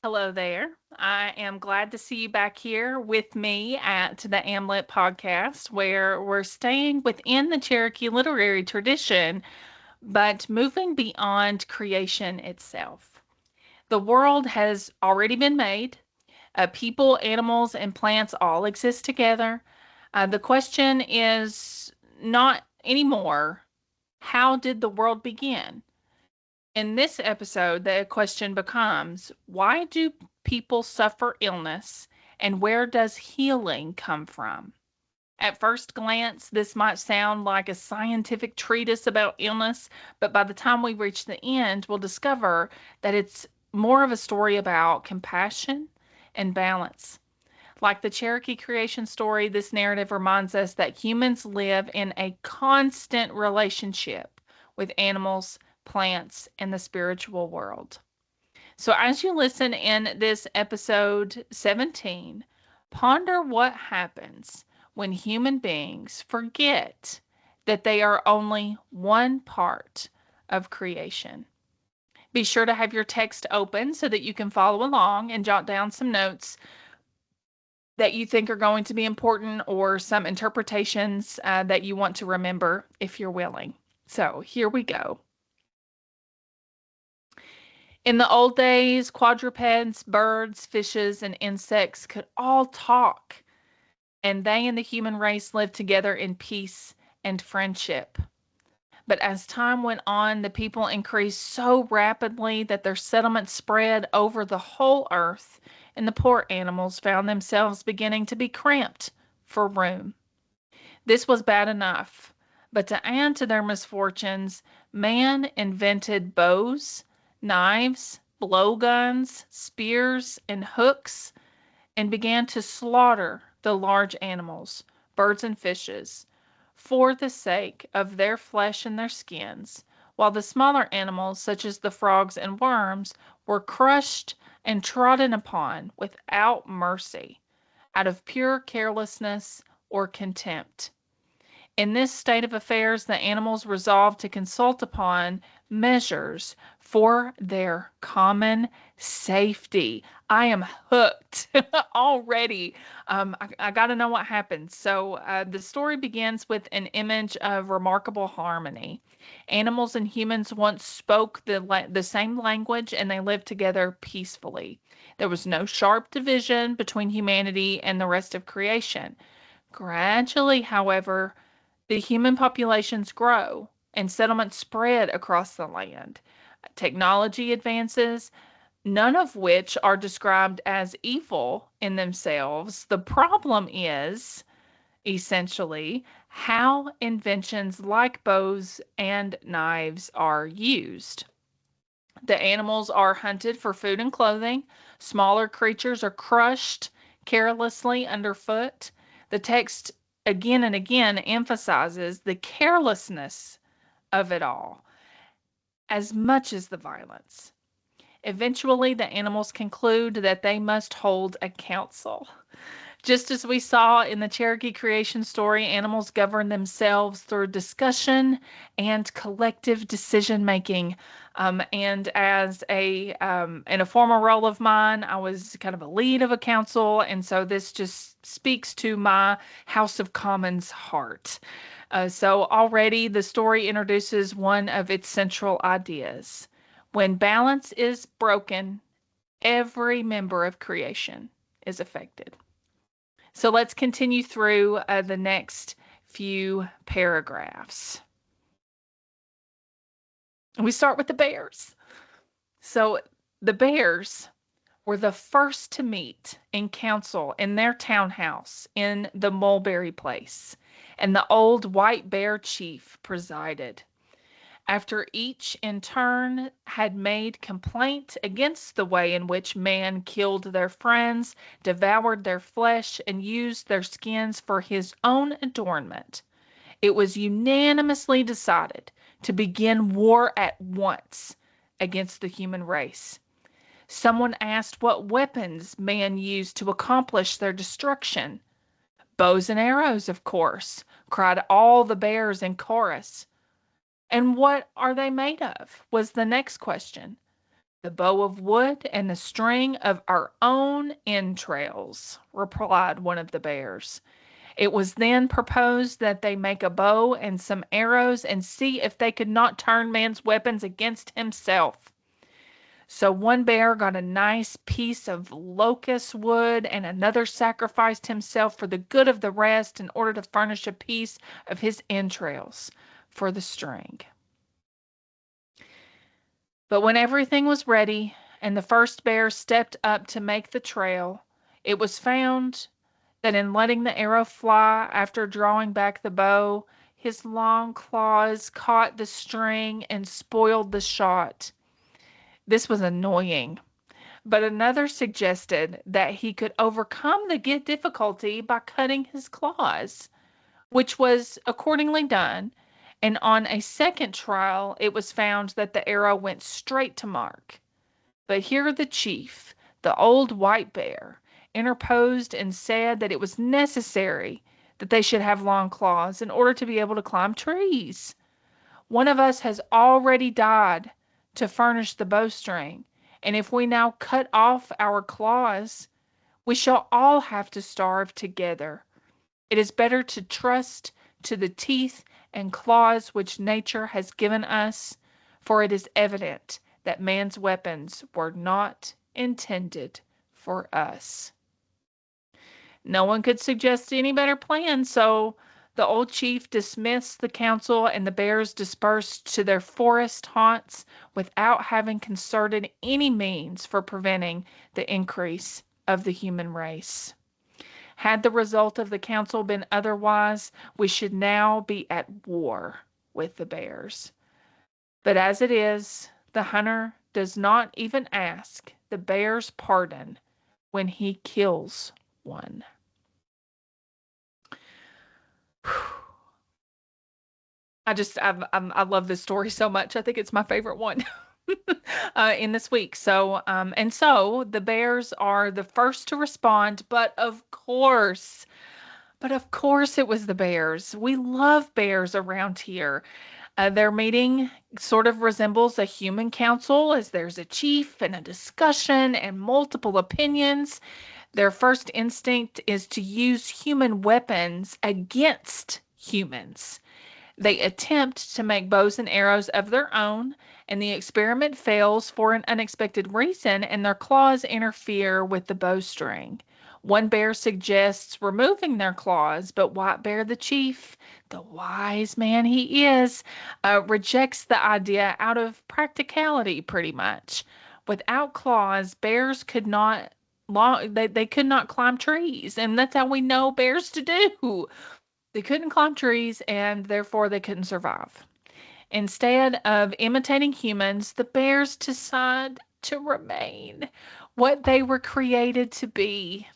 Hello there. I am glad to see you back here with me at the Amlet podcast, where we're staying within the Cherokee literary tradition, but moving beyond creation itself. The world has already been made. People, animals, and plants all exist together. The question is not anymore, how did the world begin? In this episode, the question becomes, why do people suffer illness and where does healing come from? At first glance, this might sound like a scientific treatise about illness, but by the time we reach the end, we'll discover that it's more of a story about compassion and balance. Like the Cherokee creation story, this narrative reminds us that humans live in a constant relationship with animals, plants, and the spiritual world. So, as you listen in this episode 17, ponder what happens when human beings forget that they are only one part of creation. Be sure to have your text open so that you can follow along and jot down some notes that you think are going to be important or some interpretations that you want to remember if you're willing. So here we go. In the old days, quadrupeds, birds, fishes, and insects could all talk, and they and the human race lived together in peace and friendship. But as time went on, the people increased so rapidly that their settlement spread over the whole earth, and the poor animals found themselves beginning to be cramped for room. This was bad enough, but to add to their misfortunes, man invented bows, knives, blowguns, spears, and hooks, and began to slaughter the large animals, birds and fishes, for the sake of their flesh and their skins, while the smaller animals, such as the frogs and worms, were crushed and trodden upon without mercy, out of pure carelessness or contempt. In this state of affairs, the animals resolved to consult upon measures for their common safety. I am hooked already. I got to know what happens. So, the story begins with an image of remarkable harmony. Animals and humans once spoke the same language and they lived together peacefully. There was no sharp division between humanity and the rest of creation. Gradually, however, the human populations grow and settlements spread across the land. Technology advances, none of which are described as evil in themselves. The problem is, essentially, how inventions like bows and knives are used. The animals are hunted for food and clothing. Smaller creatures are crushed carelessly underfoot. The text again and again emphasizes the carelessness of it all as much as the violence. Eventually, the animals conclude that they must hold a council. Just as we saw in the Cherokee creation story, animals govern themselves through discussion and collective decision making. And as in a former role of mine, I was kind of a lead of a council, and so this just speaks to my House of Commons heart. So already the story introduces one of its central ideas. When balance is broken, every member of creation is affected. So let's continue through the next few paragraphs. We start with the bears. So the bears were the first to meet in council in their townhouse in the Mulberry Place, and the old white bear chief presided. After each in turn had made complaint against the way in which man killed their friends, devoured their flesh, and used their skins for his own adornment, it was unanimously decided to begin war at once against the human race. Someone asked what weapons man used to accomplish their destruction. Bows and arrows, of course, cried all the bears in chorus. And what are they made of? Was the next question. The bow of wood and the string of our own entrails, replied one of the bears. It was then proposed that they make a bow and some arrows and see if they could not turn man's weapons against himself. So one bear got a nice piece of locust wood, and another sacrificed himself for the good of the rest in order to furnish a piece of his entrails for the string. But when everything was ready and the first bear stepped up to make the trail, it was found that in letting the arrow fly after drawing back the bow, his long claws caught the string and spoiled the shot. This was annoying, but another suggested that he could overcome the difficulty by cutting his claws, which was accordingly done, and on a second trial it was found that the arrow went straight to mark. But here the chief, the old white bear, interposed and said that it was necessary that they should have long claws in order to be able to climb trees. One of us has already died to furnish the bowstring, and if we now cut off our claws, we shall all have to starve together. It is better to trust to the teeth and claws which nature has given us, for it is evident that man's weapons were not intended for us. No one could suggest any better plan, so the old chief dismissed the council and the bears dispersed to their forest haunts without having concerted any means for preventing the increase of the human race. Had the result of the council been otherwise, we should now be at war with the bears. But as it is, the hunter does not even ask the bear's pardon when he kills one. I love this story so much. I think it's my favorite one in this week. So the bears are the first to respond, but of course it was the bears. We love bears around here. Their meeting sort of resembles a human council, as there's a chief and a discussion and multiple opinions. Their first instinct is to use human weapons against humans. They attempt to make bows and arrows of their own, and the experiment fails for an unexpected reason, and their claws interfere with the bowstring. One bear suggests removing their claws, but White Bear the chief, the wise man he is, rejects the idea out of practicality pretty much. Without claws, bears could not they could not climb trees, and that's how we know bears to do. They couldn't climb trees and therefore they couldn't survive. Instead of imitating humans, the bears decide to remain what they were created to be.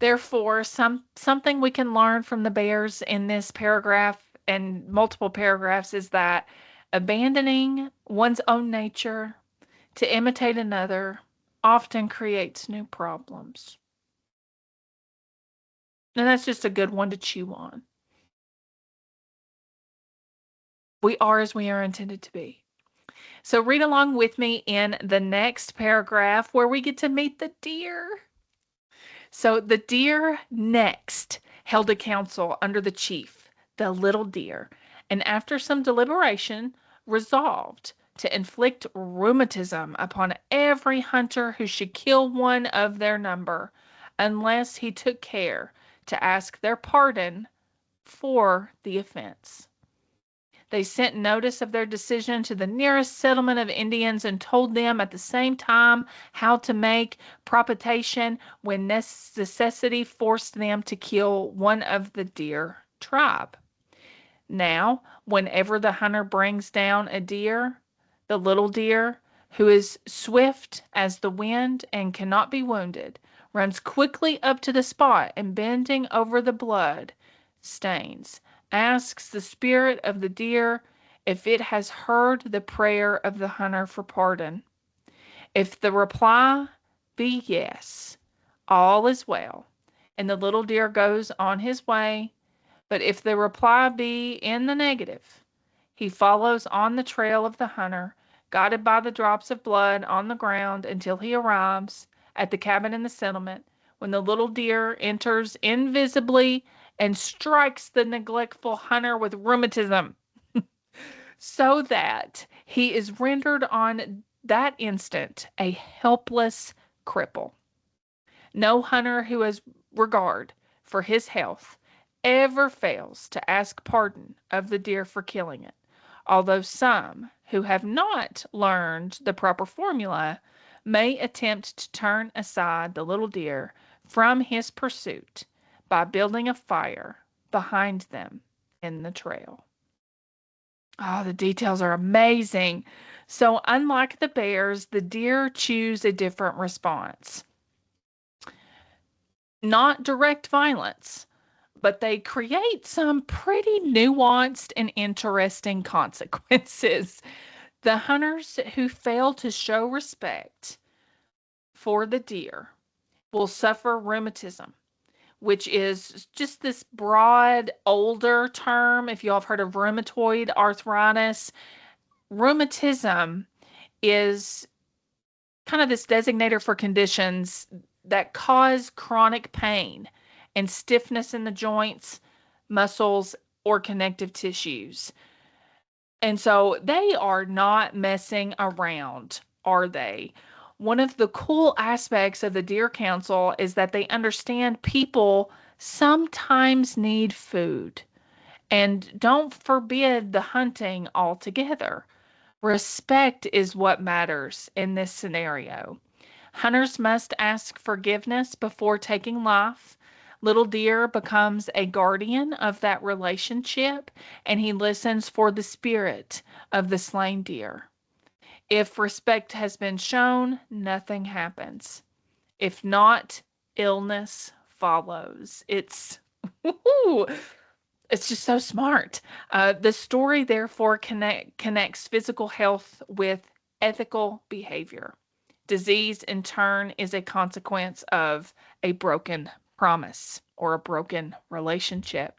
Therefore, something we can learn from the bears in this paragraph and multiple paragraphs is that abandoning one's own nature to imitate another often creates new problems. And that's just a good one to chew on. We are as we are intended to be. So read along with me in the next paragraph where we get to meet the deer. So the deer next held a council under the chief, the little deer, and after some deliberation resolved to inflict rheumatism upon every hunter who should kill one of their number, unless he took care to ask their pardon for the offense. They sent notice of their decision to the nearest settlement of Indians and told them at the same time how to make propitiation when necessity forced them to kill one of the deer tribe. Now, whenever the hunter brings down a deer, the little deer, who is swift as the wind and cannot be wounded, runs quickly up to the spot and bending over the blood stains, asks the spirit of the deer if it has heard the prayer of the hunter for pardon. If the reply be yes, all is well, and the little deer goes on his way. But if the reply be in the negative, he follows on the trail of the hunter guided by the drops of blood on the ground until he arrives at the cabin in the settlement, when the little deer enters invisibly and strikes the neglectful hunter with rheumatism, so that he is rendered on that instant a helpless cripple. No hunter who has regard for his health ever fails to ask pardon of the deer for killing it, although some who have not learned the proper formula may attempt to turn aside the little deer from his pursuit by building a fire behind them in the trail. Oh, the details are amazing. So, unlike the bears, the deer choose a different response. Not direct violence, but they create some pretty nuanced and interesting consequences. The hunters who fail to show respect for the deer will suffer rheumatism, which is just this broad, older term. If you all have heard of rheumatoid arthritis, rheumatism is kind of this designator for conditions that cause chronic pain and stiffness in the joints, muscles, or connective tissues. And so they are not messing around, are they? One of the cool aspects of the Deer Council is that they understand people sometimes need food and don't forbid the hunting altogether. Respect is what matters in this scenario. Hunters must ask forgiveness before taking life. Little Deer becomes a guardian of that relationship, and he listens for the spirit of the slain deer. If respect has been shown, nothing happens. If not, illness follows. It's it's just so smart. The story, therefore, connects physical health with ethical behavior. Disease, in turn, is a consequence of a broken promise or a broken relationship.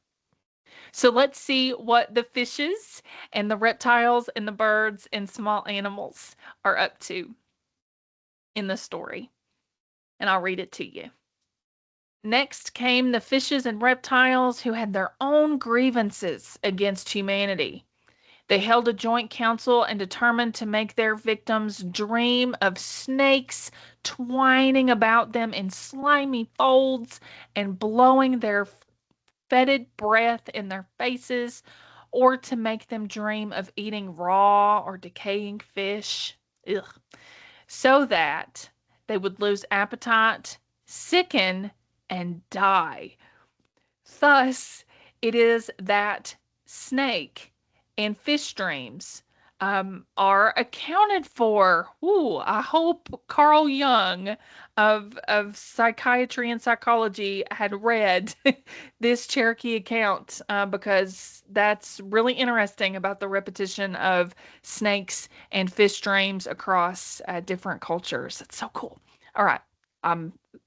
So let's see what the fishes and the reptiles and the birds and small animals are up to in the story. And I'll read it to you. Next came the fishes and reptiles who had their own grievances against humanity. They held a joint council and determined to make their victims dream of snakes twining about them in slimy folds and blowing their fetid breath in their faces, or to make them dream of eating raw or decaying fish. Ugh. So that they would lose appetite, sicken, and die. Thus, it is that snake and fish dreams are accounted for. Ooh, I hope Carl Jung of psychiatry and psychology had read this Cherokee account because that's really interesting about the repetition of snakes and fish dreams across different cultures. It's so cool. All right,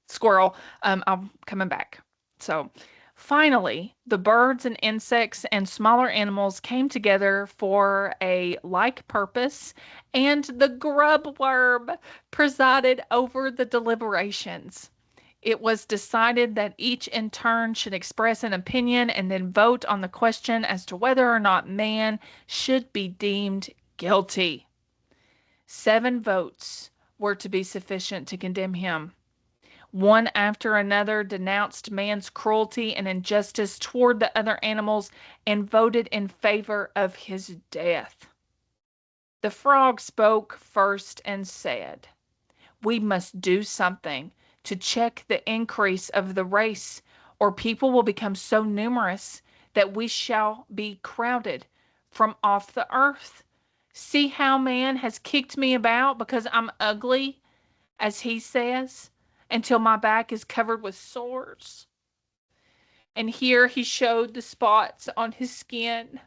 squirrel, I'm coming back. So, finally, the birds and insects and smaller animals came together for a like purpose, and the grub worm presided over the deliberations. It was decided that each in turn should express an opinion and then vote on the question as to whether or not man should be deemed guilty. 7 votes were to be sufficient to condemn him. One after another denounced man's cruelty and injustice toward the other animals and voted in favor of his death. The frog spoke first and said, "We must do something to check the increase of the race, or people will become so numerous that we shall be crowded from off the earth. See how man has kicked me about because I'm ugly, as he says, until my back is covered with sores." And here he showed the spots on his skin.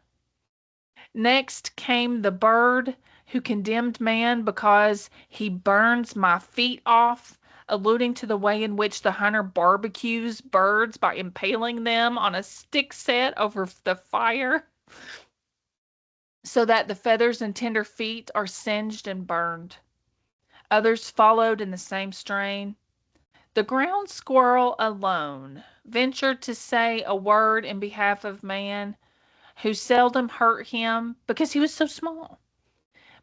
Next came the bird who condemned man because he burns my feet off, alluding to the way in which the hunter barbecues birds by impaling them on a stick set over the fire. so that the feathers and tender feet are singed and burned. Others followed in the same strain. The ground squirrel alone ventured to say a word in behalf of man, who seldom hurt him because he was so small.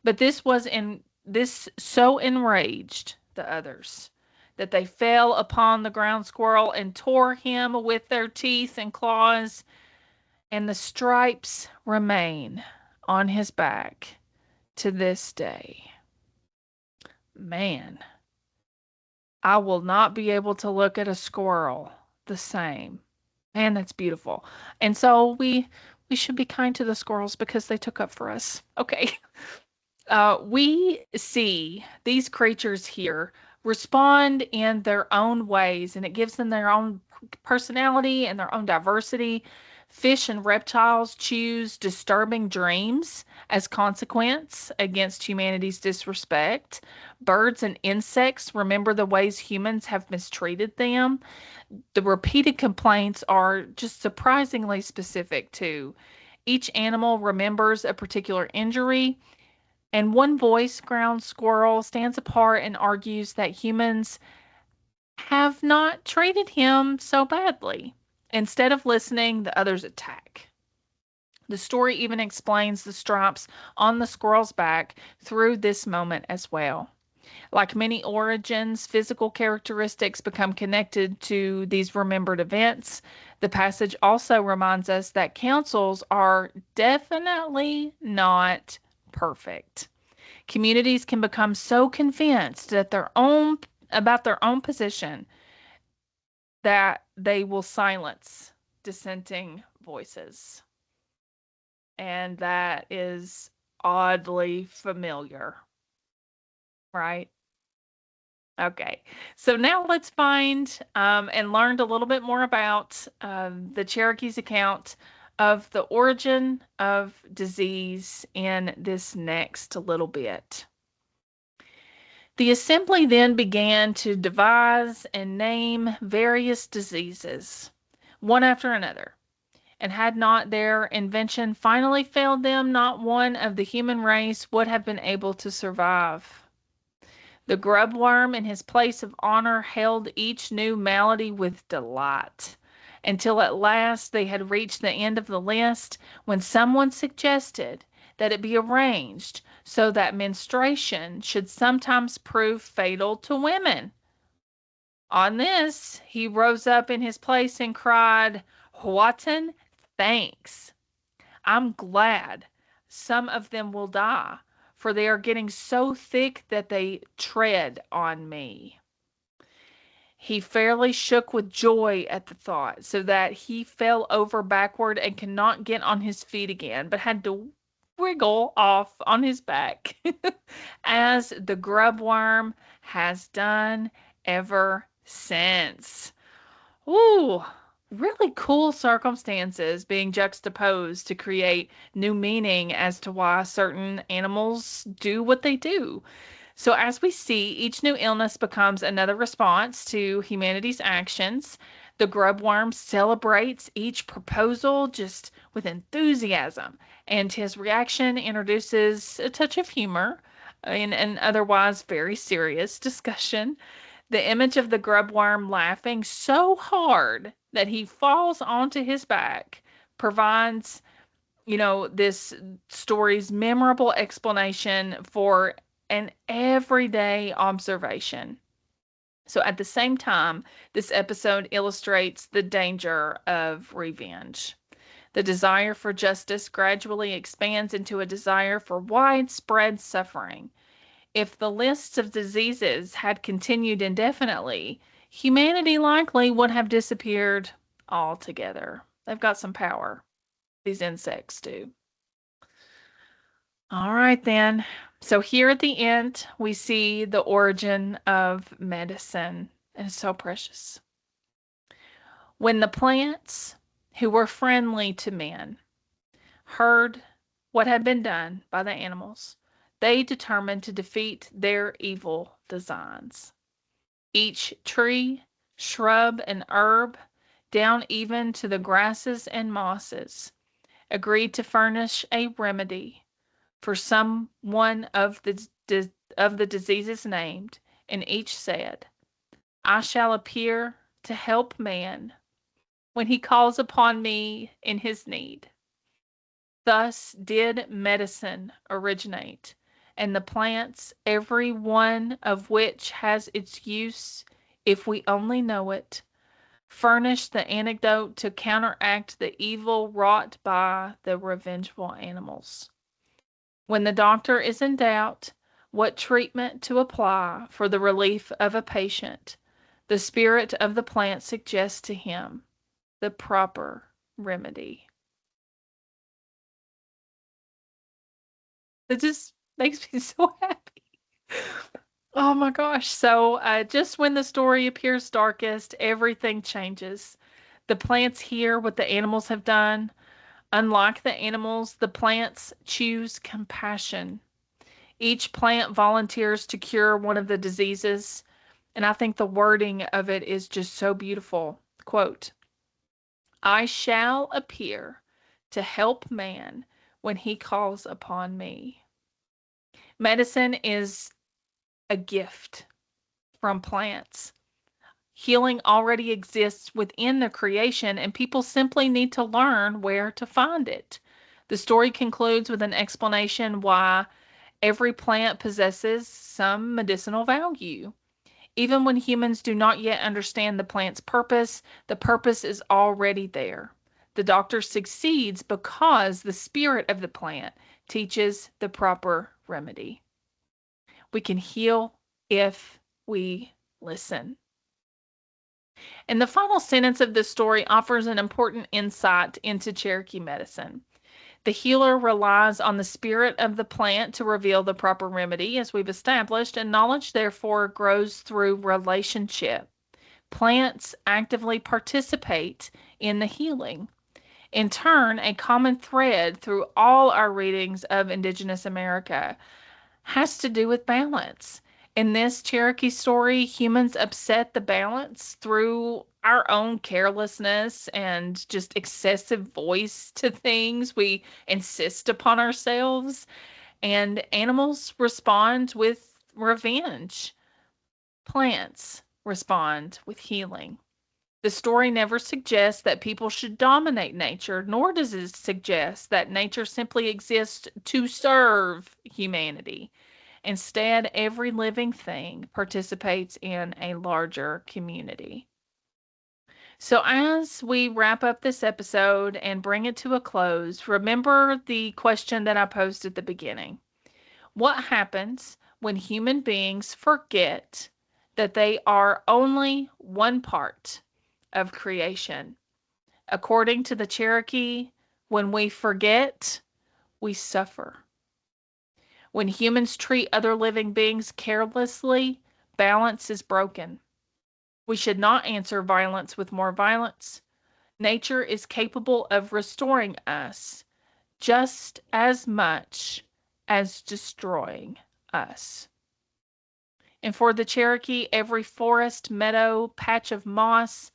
But this so enraged the others that they fell upon the ground squirrel and tore him with their teeth and claws, and the stripes remain on his back to this day. Man, I will not be able to look at a squirrel the same. Man, that's beautiful. And so we should be kind to the squirrels because they took up for us. Okay. We see these creatures here respond in their own ways, and it gives them their own personality and their own diversity. Fish and reptiles choose disturbing dreams as consequence against humanity's disrespect. Birds and insects remember the ways humans have mistreated them. The repeated complaints are just surprisingly specific, too. Each animal remembers a particular injury, and one voice, ground squirrel, stands apart and argues that humans have not treated him so badly. Instead of listening, the others attack. The story even explains the stripes on the squirrel's back through this moment as well. Like many origins, physical characteristics become connected to these remembered events. The passage also reminds us that councils are definitely not perfect. Communities can become so convinced that about their own position that they will silence dissenting voices. And that is oddly familiar, right? Okay, so now let's find and learn a little bit more about the Cherokee's account of the origin of disease in this next little bit. The assembly then began to devise and name various diseases, one after another, and had not their invention finally failed them, not one of the human race would have been able to survive. The grubworm in his place of honor hailed each new malady with delight, until at last they had reached the end of the list, when someone suggested that it be arranged so that menstruation should sometimes prove fatal to women. On this, he rose up in his place and cried, "Whatton, thanks. I'm glad some of them will die, for they are getting so thick that they tread on me." He fairly shook with joy at the thought, so that he fell over backward and could not get on his feet again, but had to wriggle off on his back, as the grubworm has done ever since. Ooh, really cool circumstances being juxtaposed to create new meaning as to why certain animals do what they do. So, as we see, each new illness becomes another response to humanity's actions. The grubworm celebrates each proposal just with enthusiasm, and his reaction introduces a touch of humor in an otherwise very serious discussion. The image of the grubworm laughing so hard that he falls onto his back provides, this story's memorable explanation for an everyday observation. So, at the same time, this episode illustrates the danger of revenge. The desire for justice gradually expands into a desire for widespread suffering. If the lists of diseases had continued indefinitely, humanity likely would have disappeared altogether. They've got some power, these insects do. All right, then. So here at the end, we see the origin of medicine. And it's so precious. When the plants, who were friendly to men, heard what had been done by the animals, they determined to defeat their evil designs. Each tree, shrub, and herb, down even to the grasses and mosses, agreed to furnish a remedy for some one of the diseases named, and each said, I shall appear to help man when he calls upon me in his need. Thus did medicine originate, and the plants, every one of which has its use, if we only know it, furnish the antidote to counteract the evil wrought by the revengeful animals. When the doctor is in doubt what treatment to apply for the relief of a patient, the spirit of the plant suggests to him the proper remedy. It just makes me so happy. Oh my gosh. So, just when the story appears darkest, everything changes. The plants hear what the animals have done. Unlike the animals, the plants choose compassion. Each plant volunteers to cure one of the diseases, and I think the wording of it is just so beautiful. Quote, I shall appear to help man when he calls upon me. Medicine is a gift from plants. Healing already exists within the creation, and people simply need to learn where to find it. The story concludes with an explanation why every plant possesses some medicinal value. Even when humans do not yet understand the plant's purpose, the purpose is already there. The doctor succeeds because the spirit of the plant teaches the proper remedy. We can heal if we listen. And the final sentence of this story offers an important insight into Cherokee medicine. The healer relies on the spirit of the plant to reveal the proper remedy, as we've established, and knowledge therefore grows through relationship. Plants actively participate in the healing. In turn, a common thread through all our readings of Indigenous America has to do with balance. In this Cherokee story, humans upset the balance through our own carelessness and just excessive voice to things. We insist upon ourselves, and animals respond with revenge. Plants respond with healing. The story never suggests that people should dominate nature, nor does it suggest that nature simply exists to serve humanity. Instead, every living thing participates in a larger community. So, as we wrap up this episode and bring it to a close, remember the question that I posed at the beginning. What happens when human beings forget that they are only one part of creation? According to the Cherokee, when we forget, we suffer. When humans treat other living beings carelessly, balance is broken. We should not answer violence with more violence. Nature is capable of restoring us just as much as destroying us. And for the Cherokee, every forest, meadow, patch of moss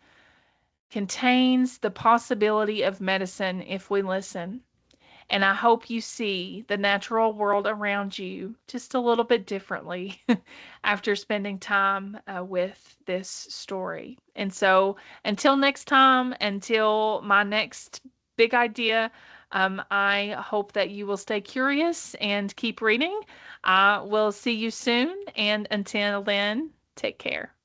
contains the possibility of medicine if we listen. And I hope you see the natural world around you just a little bit differently after spending time with this story. And so, until next time, until my next big idea, I hope that you will stay curious and keep reading. I will see you soon. And until then, take care.